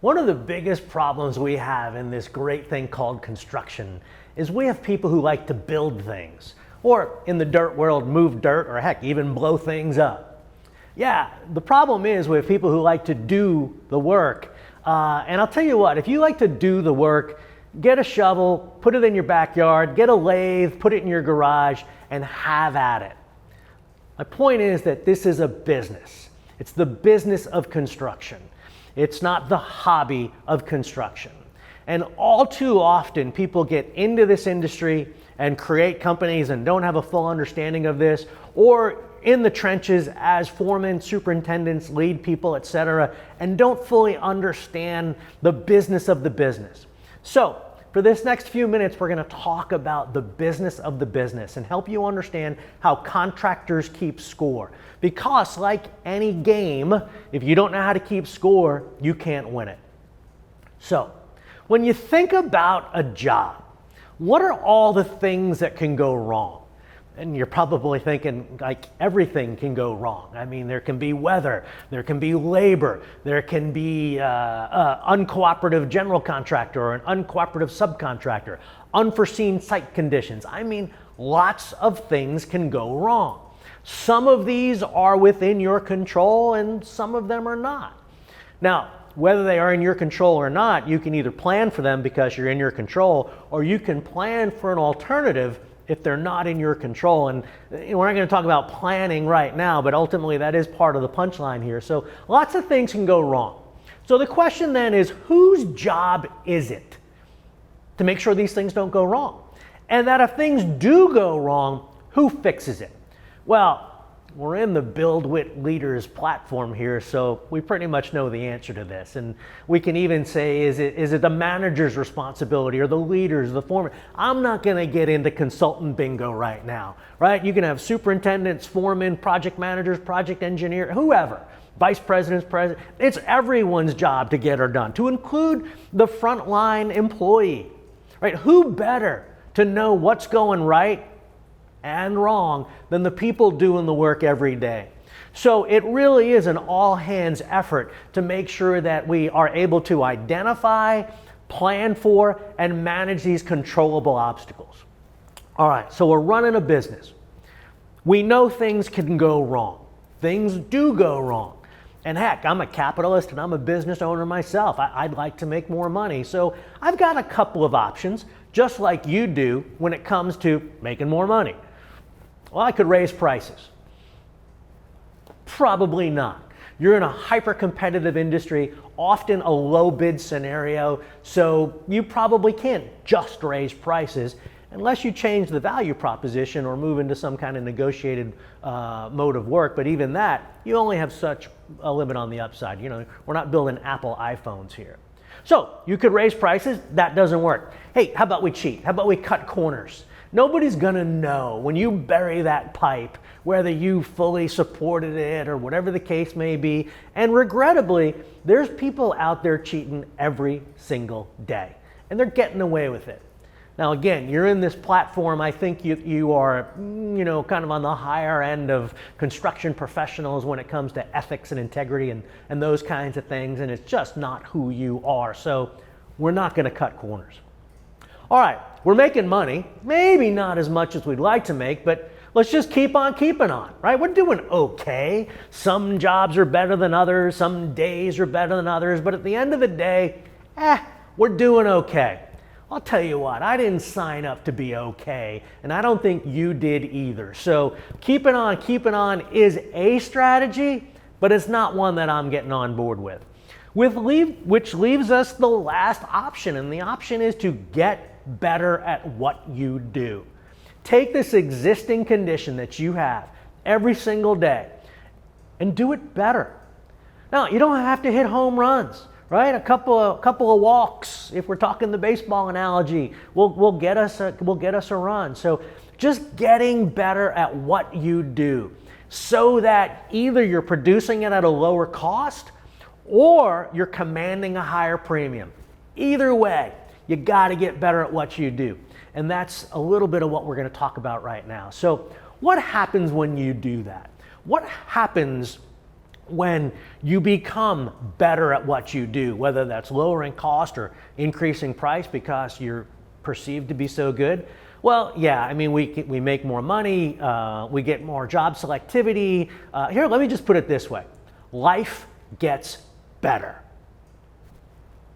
One of the biggest problems we have in this great thing called construction is we have people who like to build things, or in the dirt world, move dirt, or heck, even blow things up. Yeah, the problem is we have people who like to do the work. And I'll tell you what, if you like to do the work, get a shovel, put it in your backyard, get a lathe, put it in your garage, and have at it. My point is that this is a business. It's the business of construction. It's not the hobby of construction. And all too often, people get into this industry and create companies and don't have a full understanding of this, or in the trenches as foremen, superintendents, lead people, etc., and don't fully understand the business of the business. So, for this next few minutes, we're going to talk about the business of the business and help you understand how contractors keep score. Because like any game, if you don't know how to keep score, you can't win it. So, when you think about a job, what are all the things that can go wrong? And you're probably thinking, like, everything can go wrong. I mean, there can be weather, there can be labor, there can be uncooperative general contractor or an uncooperative subcontractor, unforeseen site conditions. I mean, lots of things can go wrong. Some of these are within your control and some of them are not. Now, whether they are in your control or not, you can either plan for them because you're in your control, or you can plan for an alternative if they're not in your control. And we're not going to talk about planning right now, but ultimately that is part of the punchline here. So lots of things can go wrong. So the question then is, whose job is it to make sure these things don't go wrong? And that if things do go wrong, who fixes it? Well, we're in the Build Wit Leaders platform here, so we pretty much know the answer to this. And we can even say, is it the manager's responsibility or the leaders, the foreman? I'm not going to get into consultant bingo right now, right? You can have superintendents, foremen, project managers, project engineer, whoever, vice presidents, president. It's everyone's job to get it done, to include the frontline employee, right? Who better to know what's going right and wrong than the people doing the work every day? So it really is an all-hands effort to make sure that we are able to identify, plan for, and manage these controllable obstacles. All right, so we're running a business. We know things can go wrong. Things do go wrong. And heck, I'm a capitalist and I'm a business owner myself. I'd like to make more money. So I've got a couple of options, just like you do when it comes to making more money. Well, I could raise prices. Probably not. You're in a hyper-competitive industry, often a low bid scenario, so you probably can't just raise prices unless you change the value proposition or move into some kind of negotiated mode of work. But even that, you only have such a limit on the upside. You know, we're not building Apple iPhones here. So you could raise prices. That doesn't work. Hey, how about we cheat? How about we cut corners? Nobody's gonna know when you bury that pipe whether you fully supported it or whatever the case may be. And regrettably, there's people out there cheating every single day, and they're getting away with it. Now again, you're in this platform, I think you are, kind of on the higher end of construction professionals when it comes to ethics and integrity and those kinds of things, and it's just not who you are. So we're not gonna cut corners. All right, we're making money, maybe not as much as we'd like to make, but let's just keep on keeping on, right? We're doing okay. Some jobs are better than others, some days are better than others, but at the end of the day, we're doing okay. I'll tell you what, I didn't sign up to be okay, and I don't think you did either. So keeping on is a strategy, but it's not one that I'm getting on board with. Which leaves us the last option, and the option is to get better at what you do. Take this existing condition that you have every single day and do it better. Now, you don't have to hit home runs, right? A couple of walks, if we're talking the baseball analogy, will get us a run. So just getting better at what you do so that either you're producing it at a lower cost or you're commanding a higher premium. Either way, you got to get better at what you do. And that's a little bit of what we're going to talk about right now. So what happens when you do that? What happens When you become better at what you do, whether that's lowering cost or increasing price because you're perceived to be so good, well, yeah, I mean, we make more money, we get more job selectivity. Here, let me just put it this way. Life gets better.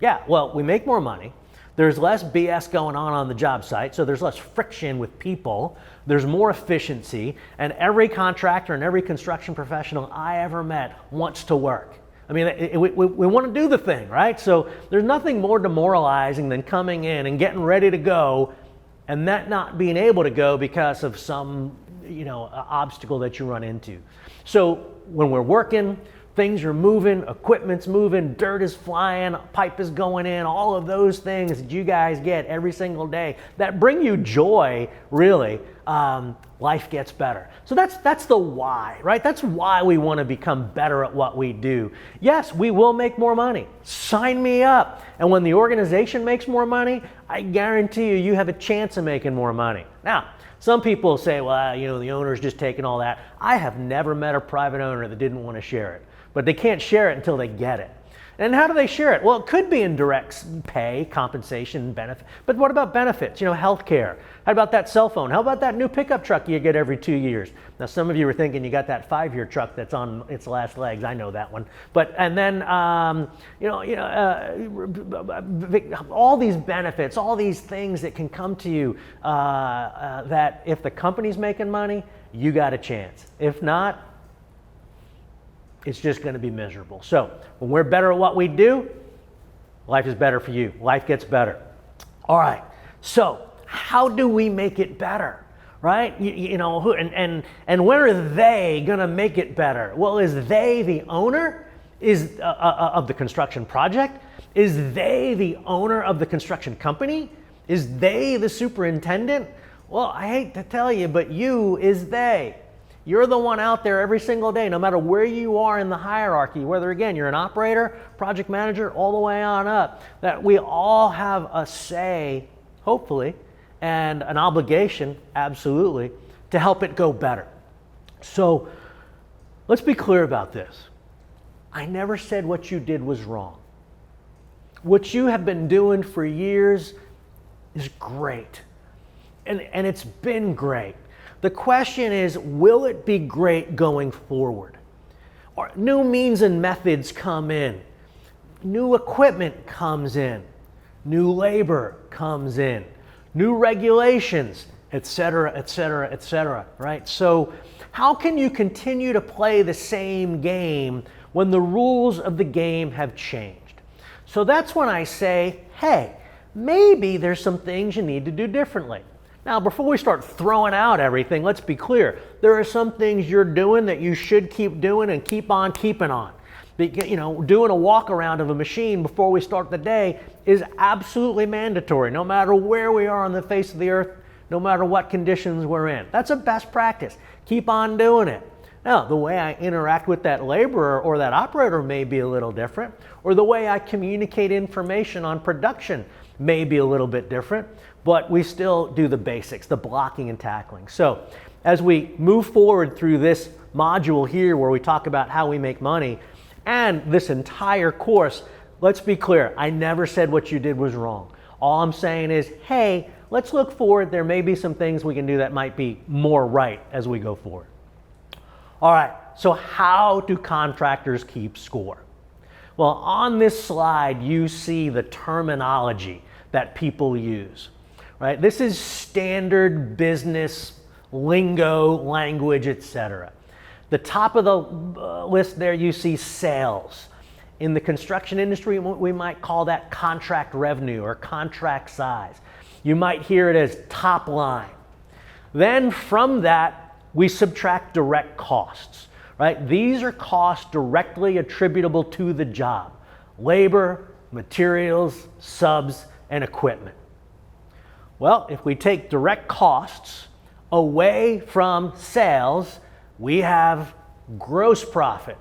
Yeah, well, we make more money. There's less BS going on the job site, so there's less friction with people. There's more efficiency, and every contractor and every construction professional I ever met wants to work. I mean, we want to do the thing, right? So there's nothing more demoralizing than coming in and getting ready to go and that not being able to go because of some, obstacle that you run into. So when we're working, things are moving, equipment's moving, dirt is flying, pipe is going in, all of those things that you guys get every single day that bring you joy, really, life gets better. So that's the why, right? That's why we want to become better at what we do. Yes, we will make more money. Sign me up. And when the organization makes more money, I guarantee you have a chance of making more money. Now, some people say, well, the owner's just taking all that. I have never met a private owner that didn't want to share it. But they can't share it until they get it. And how do they share it? Well, it could be in direct pay, compensation, benefit. But what about benefits? Health care. How about that cell phone? How about that new pickup truck you get every 2 years? Now, some of you were thinking you got that 5-year truck that's on its last legs. I know that one. And then, all these benefits, all these things that can come to you that if the company's making money, you got a chance. If not, it's just going to be miserable. So when we're better at what we do, life is better for you. Life gets better. All right. So how do we make it better, right? And when are they going to make it better? Well, is they the owner of the construction project? Is they the owner of the construction company? Is they the superintendent? Well, I hate to tell you, but you is they. You're the one out there every single day, no matter where you are in the hierarchy, whether, again, you're an operator, project manager, all the way on up, that we all have a say, hopefully, and an obligation, absolutely, to help it go better. So let's be clear about this. I never said what you did was wrong. What you have been doing for years is great, and it's been great. The question is, will it be great going forward? Or new means and methods come in. New equipment comes in. New labor comes in. New regulations, et cetera, et cetera, et cetera, right? So how can you continue to play the same game when the rules of the game have changed? So that's when I say, hey, maybe there's some things you need to do differently. Now, before we start throwing out everything, let's be clear. There are some things you're doing that you should keep doing and keep on keeping on. Doing a walk around of a machine before we start the day is absolutely mandatory, no matter where we are on the face of the earth, no matter what conditions we're in. That's a best practice. Keep on doing it. Now, the way I interact with that laborer or that operator may be a little different, or the way I communicate information on production may be a little bit different, but we still do the basics, the blocking and tackling. So as we move forward through this module here where we talk about how we make money and this entire course, let's be clear, I never said what you did was wrong. All I'm saying is, hey, let's look forward. There may be some things we can do that might be more right as we go forward. All right, so how do contractors keep score? Well, on this slide, you see the terminology that people use. Right? This is standard business lingo, language, etc. The top of the list there, you see sales. In the construction industry, we might call that contract revenue or contract size. You might hear it as top line. Then from that, we subtract direct costs. Right? These are costs directly attributable to the job. Labor, materials, subs, and equipment. Well, if we take direct costs away from sales, we have gross profit.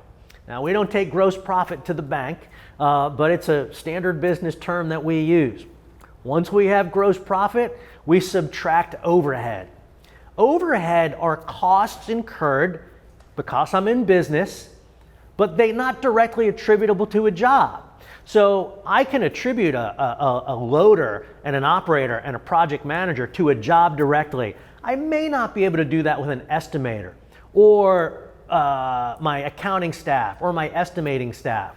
Now, we don't take gross profit to the bank, but it's a standard business term that we use. Once we have gross profit, we subtract overhead. Overhead are costs incurred because I'm in business, but they're not directly attributable to a job. So I can attribute a loader and an operator and a project manager to a job directly. I may not be able to do that with an estimator or my accounting staff or my estimating staff.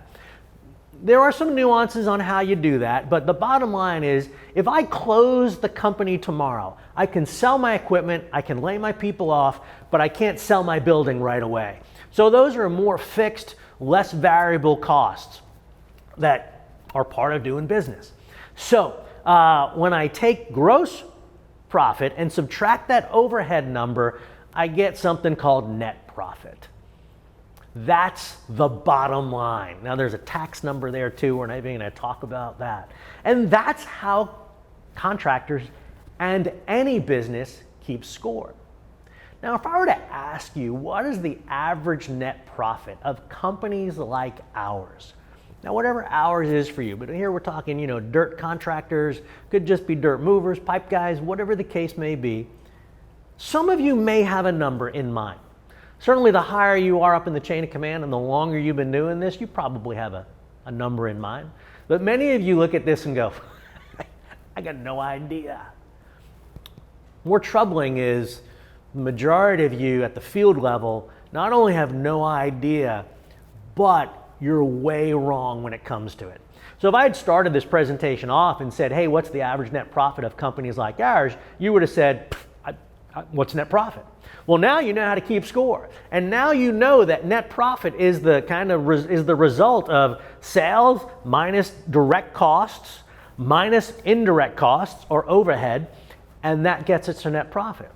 There are some nuances on how you do that, but the bottom line is if I close the company tomorrow, I can sell my equipment, I can lay my people off, but I can't sell my building right away. So those are more fixed, less variable costs that are part of doing business. So when I take gross profit and subtract that overhead number, I get something called net profit. That's the bottom line. Now there's a tax number there too. We're not even going to talk about that. And that's how contractors and any business keeps score. Now if I were to ask you, what is the average net profit of companies like ours? Now whatever ours is for you, but here we're talking, dirt contractors, could just be dirt movers, pipe guys, whatever the case may be. Some of you may have a number in mind. Certainly the higher you are up in the chain of command and the longer you've been doing this, you probably have a number in mind. But many of you look at this and go, I got no idea. More troubling is the majority of you at the field level not only have no idea, but you're way wrong when it comes to it. So if I had started this presentation off and said, hey, what's the average net profit of companies like ours? You would have said, what's net profit? Well, now you know how to keep score. And now you know that net profit is the result of sales minus direct costs minus indirect costs or overhead, and that gets us to net profit.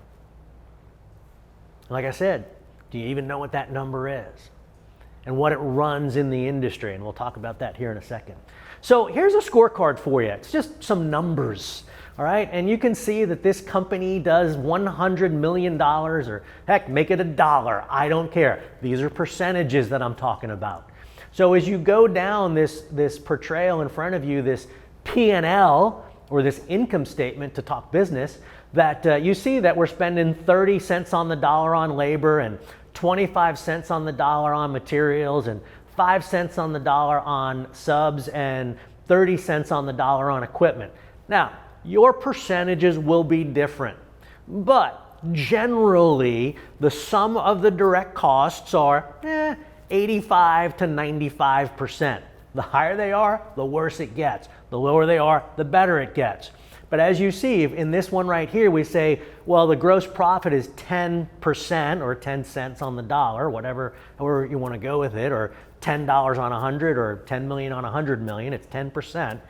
Like I said, do you even know what that number is and what it runs in the industry? And we'll talk about that here in a second. So here's a scorecard for you. It's just some numbers. All right, and you can see that this company does $100 million, or heck, make it $1. I don't care. These are percentages that I'm talking about. So as you go down this portrayal in front of you, this P&L, or this income statement to talk business, that you see that we're spending 30 cents on the dollar on labor and 25 cents on the dollar on materials and 5 cents on the dollar on subs and 30 cents on the dollar on equipment. Now, your percentages will be different, but generally the sum of the direct costs are 85 to 95%. The higher they are, the worse it gets. The lower they are, the better it gets. But as you see in this one right here, we say, well, the gross profit is 10% or 10 cents on the dollar, however you want to go with it, or $10 on 100 or 10 million on 100 million, it's 10%.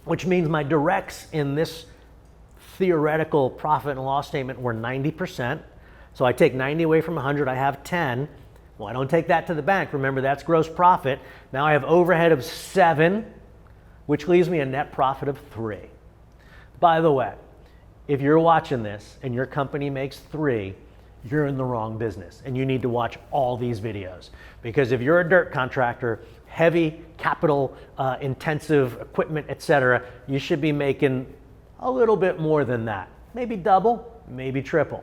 Which means my directs in this theoretical profit and loss statement were 90%. So I take 90 away from 100, I have 10. Well, I don't take that to the bank. Remember, that's gross profit. Now I have overhead of 7, which leaves me a net profit of 3. By the way, if you're watching this and your company makes 3, you're in the wrong business and you need to watch all these videos. Because if you're a dirt contractor, heavy capital intensive equipment, etc., you should be making a little bit more than that. Maybe double, maybe triple.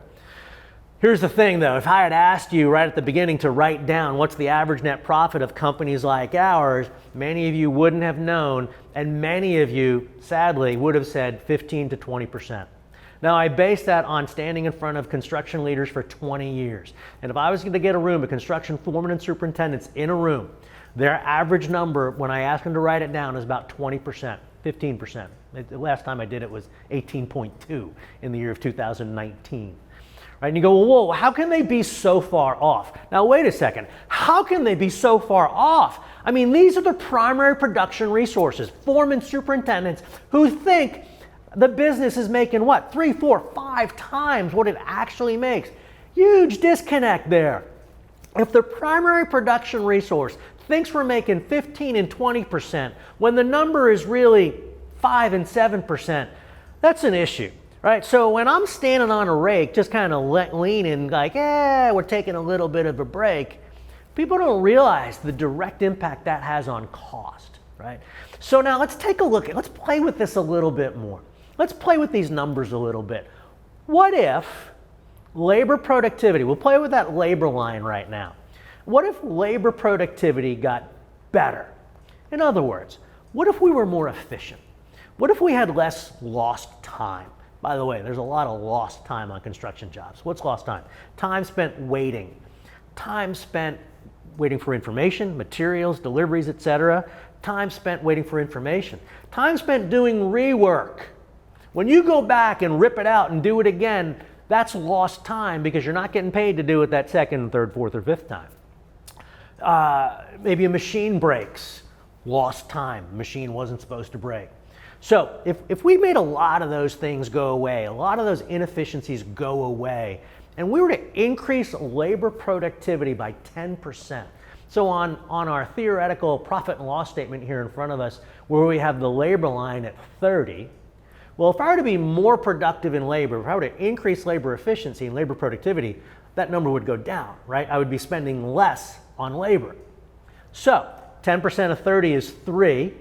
Here's the thing though, if I had asked you right at the beginning to write down what's the average net profit of companies like ours, many of you wouldn't have known, and many of you, sadly, would have said 15 to 20%. Now, I base that on standing in front of construction leaders for 20 years. And if I was going to get a room of construction foremen and superintendents in a room, their average number, when I ask them to write it down, is about 20%, 15%. The last time I did it was 18.2 in the year of 2019. Right? And you go, well, whoa, how can they be so far off? Now, wait a second. How can they be so far off? I mean, these are the primary production resources, foremen, superintendents, who think the business is making what? 3, 4, 5 times what it actually makes. Huge disconnect there. If the primary production resource thinks we're making 15 and 20% when the number is really 5 and 7%, that's an issue, right? So when I'm standing on a rake, just kind of leaning like, we're taking a little bit of a break, people don't realize the direct impact that has on cost, right? So now let's take a look at, let's play with this a little bit more. Let's play with these numbers a little bit. What if labor productivity, we'll play with that labor line right now. What if labor productivity got better? In other words, what if we were more efficient? What if we had less lost time? By the way, there's a lot of lost time on construction jobs. What's lost time? Time spent waiting. Time spent waiting for information, materials, deliveries, etc. Time spent waiting for information. Time spent doing rework. When you go back and rip it out and do it again, that's lost time because you're not getting paid to do it that second, third, fourth, or fifth time. Maybe a machine breaks. Lost time. Machine wasn't supposed to break. So if we made a lot of those things go away, a lot of those inefficiencies go away, and we were to increase labor productivity by 10%. So on our theoretical profit and loss statement here in front of us, where we have the labor line at 30, well, if I were to be more productive in labor, if I were to increase labor efficiency and labor productivity, that number would go down, right? I would be spending less on labor. So 10% of 30 is 3.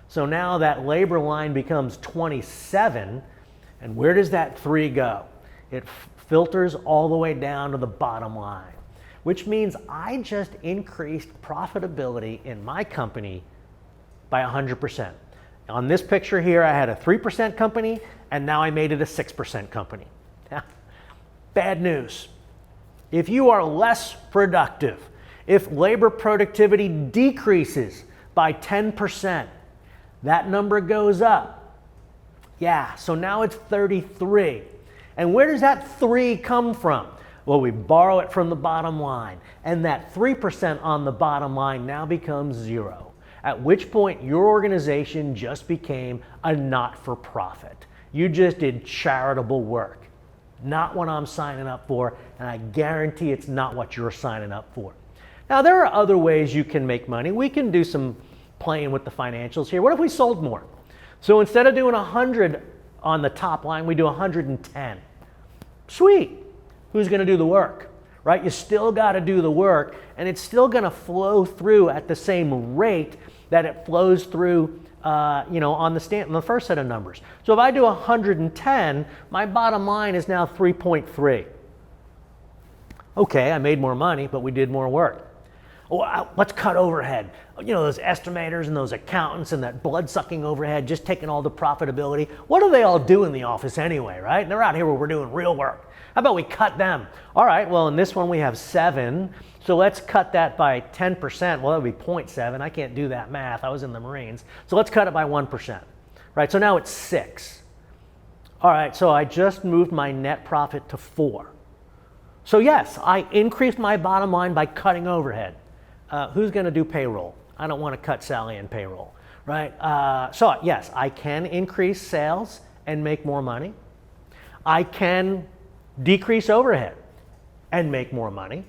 So now that labor line becomes 27. And where does that 3 go? It filters all the way down to the bottom line, which means I just increased profitability in my company by 100%. On this picture here, I had a 3% company, and now I made it a 6% company. Bad news. If you are less productive, if labor productivity decreases by 10%, that number goes up. Yeah, so now it's 33. And where does that 3 come from? Well, we borrow it from the bottom line, and that 3% on the bottom line now becomes 0. At which point your organization just became a not-for-profit. You just did charitable work. Not what I'm signing up for, and I guarantee it's not what you're signing up for. Now, there are other ways you can make money. We can do some playing with the financials here. What if we sold more? So instead of doing 100 on the top line, we do 110. Sweet. Who's going to do the work? Right? You still got to do the work, and it's still going to flow through at the same rate that it flows through on the first set of numbers. So if I do 110, my bottom line is now 3.3. Okay, I made more money, but we did more work. Let's cut overhead. Those estimators and those accountants and that blood-sucking overhead just taking all the profitability. What do they all do in the office anyway, right? They're out here where we're doing real work. How about we cut them? All right, well, in this one we have 7. So let's cut that by 10%. Well, that would be 0.7. I can't do that math. I was in the Marines. So let's cut it by 1%. Right, so now it's 6. All right, so I just moved my net profit to 4. So yes, I increased my bottom line by cutting overhead. Who's going to do payroll? I don't want to cut Sally in payroll, right? So yes, I can increase sales and make more money. I can decrease overhead and make more money.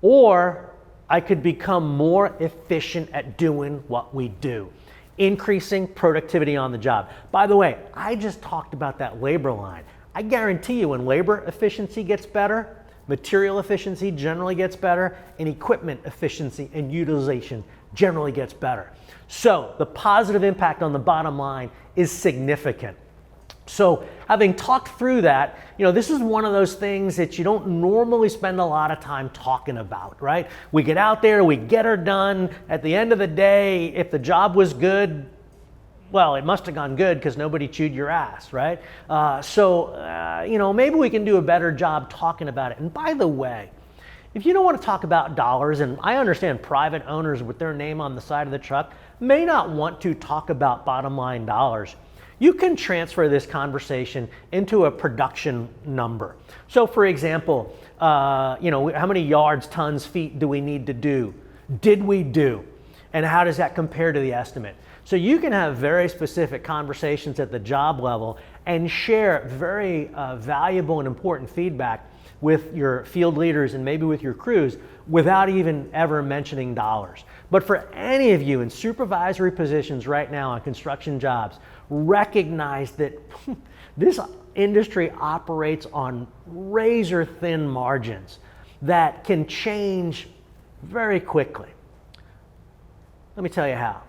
Or I could become more efficient at doing what we do, increasing productivity on the job. By the way, I just talked about that labor line. I guarantee you when labor efficiency gets better, material efficiency generally gets better, and equipment efficiency and utilization generally gets better. So the positive impact on the bottom line is significant. So having talked through that, this is one of those things that you don't normally spend a lot of time talking about, right? We get out there, we get her done. At the end of the day, if the job was good, well, it must have gone good because nobody chewed your ass, right? Maybe we can do a better job talking about it. And by the way, if you don't want to talk about dollars, and I understand private owners with their name on the side of the truck may not want to talk about bottom line dollars, you can transfer this conversation into a production number. So for example, how many yards, tons, feet do we need to do? Did we do? And how does that compare to the estimate? So you can have very specific conversations at the job level and share very valuable and important feedback with your field leaders and maybe with your crews without even ever mentioning dollars. But for any of you in supervisory positions right now on construction jobs, recognize that this industry operates on razor thin margins that can change very quickly. Let me tell you how.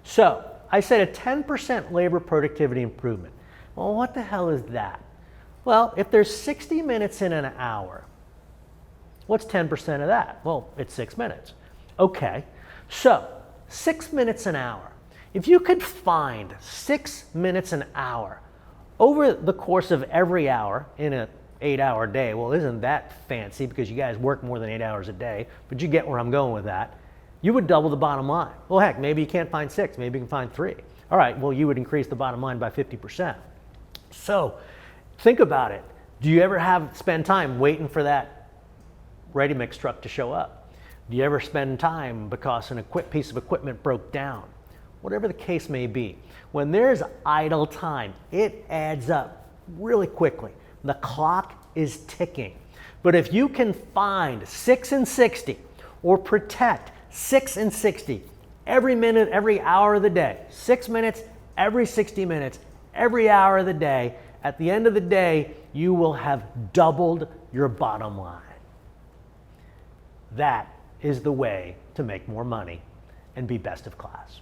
So I said a 10% labor productivity improvement. Well, what the hell is that? Well, if there's 60 minutes in an hour, What's 10% of that? Well, it's 6 minutes. Okay, so 6 minutes an hour. If you could find 6 minutes an hour over the course of every hour in an 8-hour day, well, isn't that fancy because you guys work more than 8 hours a day, but you get where I'm going with that. You would double the bottom line. Well, heck, maybe you can't find 6, maybe you can find 3. All right, well, you would increase the bottom line by 50%. So think about it. Do you ever spend time waiting for that ready mix truck to show up? Do you ever spend time because an piece of equipment broke down? Whatever the case may be, when there's idle time, it adds up really quickly. The clock is ticking. But if you can find 6 and 60 or protect 6 and 60 every minute, every hour of the day, 6 minutes, every 60 minutes, every hour of the day, at the end of the day, you will have doubled your bottom line. That is the way to make more money and be best of class.